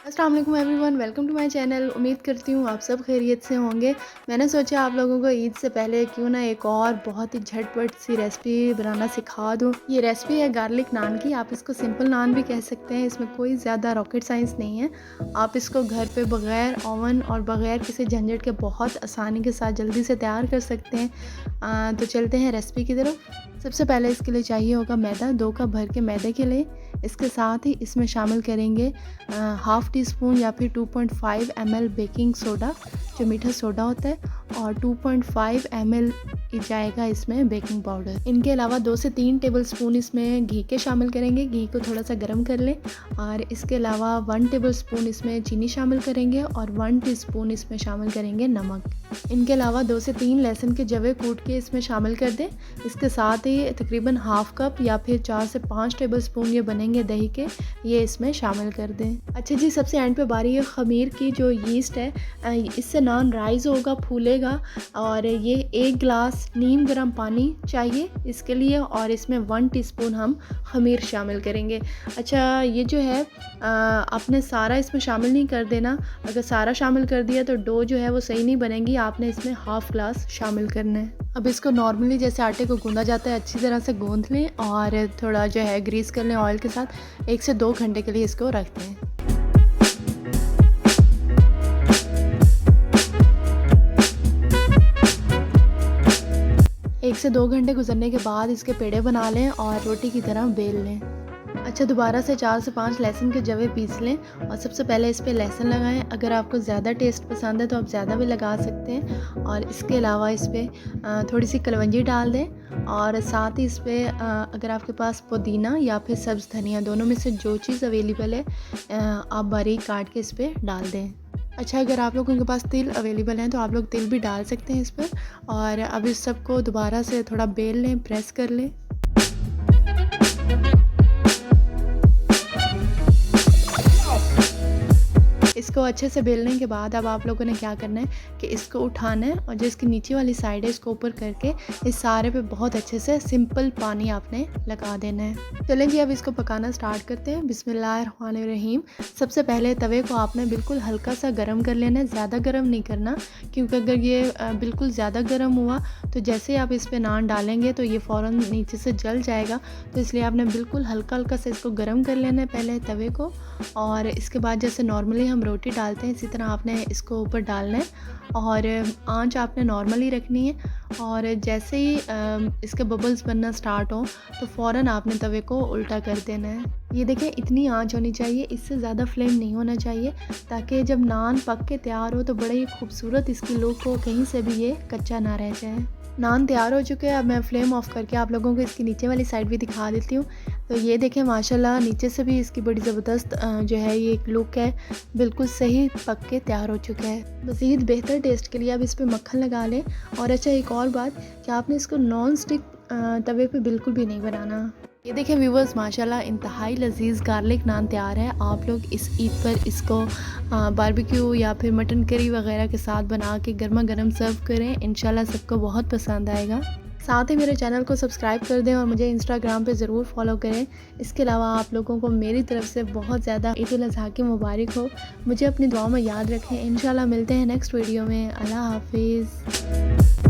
अस्सलाम वालेकुम everyone, welcome to my channel. उम्मीद करती हूँ आप सब खैरियत से होंगे। मैंने सोचा आप लोगों को ईद से पहले क्यों ना एक और बहुत ही झटपट सी रेसिपी बनाना सिखा दूँ। ये रेसिपी है गार्लिक नान की। आप इसको सिंपल नान भी कह सकते हैं। इसमें कोई ज़्यादा रॉकेट साइंस नहीं है। आप इसको घर पे बग़ैर ओवन और बग़ैर किसी झंझट के बहुत आसानी के साथ जल्दी से तैयार कर सकते हैं। तो चलते हैं रेसिपी की तरफ। सबसे पहले इसके लिए चाहिए होगा मैदा। 2 कप भर के मैदे के लिए इसके साथ ही इसमें शामिल करेंगे हाफ़ टी स्पून या फिर 2.5 ml बेकिंग सोडा, जो मीठा सोडा होता है, और 2.5 ml जाएगा इसमें बेकिंग पाउडर। इनके अलावा 2 से 3 टेबलस्पून इसमें घी के शामिल करेंगे। घी को थोड़ा सा गर्म कर लें और इसके अलावा 1 टेबलस्पून इसमें चीनी शामिल करेंगे और 1 टीस्पून इसमें शामिल करेंगे नमक। इनके अलावा 2 से 3 लहसुन के जवे कूट के इसमें शामिल कर दें। इसके साथ ही तकरीबन हाफ़ कप या फिर 4 से 5 टेबलस्पून ये बनेंगे दही के, ये इसमें शामिल कर दें। अच्छा जी, सबसे एंड पे बारी है ख़मीर की। जो यीस्ट है इससे नान राइज़ होगा, फूलेगा। और ये 1 गिलास नीम गर्म पानी चाहिए इसके लिए, और इसमें 1 टीस्पून हम ख़मीर शामिल करेंगे। अच्छा, ये जो है आपने सारा इसमें शामिल नहीं कर देना। अगर सारा शामिल कर दिया तो डो जो है वो सही नहीं बनेगी। आपने इसमें हाफ़ ग्लास शामिल करना है। अब इसको नॉर्मली जैसे आटे को गूंदा जाता है अच्छी तरह से गूंद लें और थोड़ा जो है ग्रीस कर लें ऑयल के साथ। 1 से 2 घंटे के लिए इसको रख दें। एक से 2 घंटे गुजरने के बाद इसके पेड़े बना लें और रोटी की तरह बेल लें। अच्छा, दोबारा से 4 से 5 लहसुन के जवे पीस लें और सबसे पहले इस पे लहसुन लगाएं। अगर आपको ज़्यादा टेस्ट पसंद है तो आप ज़्यादा भी लगा सकते हैं। और इसके अलावा इस पे थोड़ी सी कलवंजी डाल दें और साथ ही इस पे अगर आपके पास पुदीना या फिर सब्ज़ धनिया, दोनों में से जो चीज़ अवेलेबल है आप बारीक काट के इस पर डाल दें। अच्छा, अगर आप लोगों के पास तिल अवेलेबल हैं तो आप लोग तिल भी डाल सकते हैं इस पर। और अब इस सब को दोबारा से थोड़ा बेल लें, प्रेस कर लें। इसको अच्छे से बेलने के बाद अब आप लोगों ने क्या करना है कि इसको उठाना है और जो इसकी नीचे वाली साइड है इसको ऊपर करके इस सारे पे बहुत अच्छे से सिंपल पानी आपने लगा देना है। चलें जी, अब इसको पकाना स्टार्ट करते हैं। बिस्मिल्लाहिर्रहमानिर्रहीम। सबसे पहले तवे को आपने बिल्कुल हल्का सा गर्म कर लेना है, ज़्यादा गर्म नहीं करना, क्योंकि अगर ये बिल्कुल ज़्यादा गर्म हुआ तो जैसे आप इस पर नान डालेंगे तो ये फ़ौरन नीचे से जल जाएगा। तो इसलिए आपने बिल्कुल हल्का हल्का से इसको गर्म कर लेना है पहले तवे को। और इसके बाद जैसे नॉर्मली हम रोटी डालते हैं इसी तरह आपने इसको ऊपर डालना है और आंच आपने नॉर्मली रखनी है। और जैसे ही इसके बबल्स बनना स्टार्ट हो तो फ़ौरन आपने तवे को उल्टा कर देना है। ये देखें, इतनी आंच होनी चाहिए, इससे ज़्यादा फ्लेम नहीं होना चाहिए, ताकि जब नान पक के तैयार हो तो बड़ा ही खूबसूरत इसकी लुक हो, कहीं से भी ये कच्चा ना रह जाए। नान तैयार हो चुके हैं। अब मैं फ्लेम ऑफ करके आप लोगों को इसकी नीचे वाली साइड भी दिखा देती हूँ। तो ये देखें, माशाल्लाह नीचे से भी इसकी बड़ी ज़बरदस्त जो है ये एक लुक है, बिल्कुल सही पक के तैयार हो चुका है। मज़ीद बेहतर टेस्ट के लिए अब इस पर मक्खन लगा लें। और अच्छा, एक और बात कि आपने इसको नॉन स्टिक तवे पे बिल्कुल भी नहीं बनाना। ये देखें व्यूवर्स, माशाल्लाह इंतहाई लजीज़ गार्लिक नान तैयार है। आप लोग इस ईद पर इसको बारबेक्यू या फिर मटन करी वगैरह के साथ बना के गर्मा गर्म सर्व करें। इंशाल्लाह सबको बहुत पसंद आएगा। साथ ही मेरे चैनल को सब्सक्राइब कर दें और मुझे इंस्टाग्राम पे ज़रूर फॉलो करें। इसके अलावा आप लोगों को मेरी तरफ से बहुत ज़्यादा ईद उल अज़हा की मुबारक हो। मुझे अपनी दुआ में याद रखें। इंशाल्लाह मिलते हैं नेक्स्ट वीडियो में। अल्लाह हाफिज़।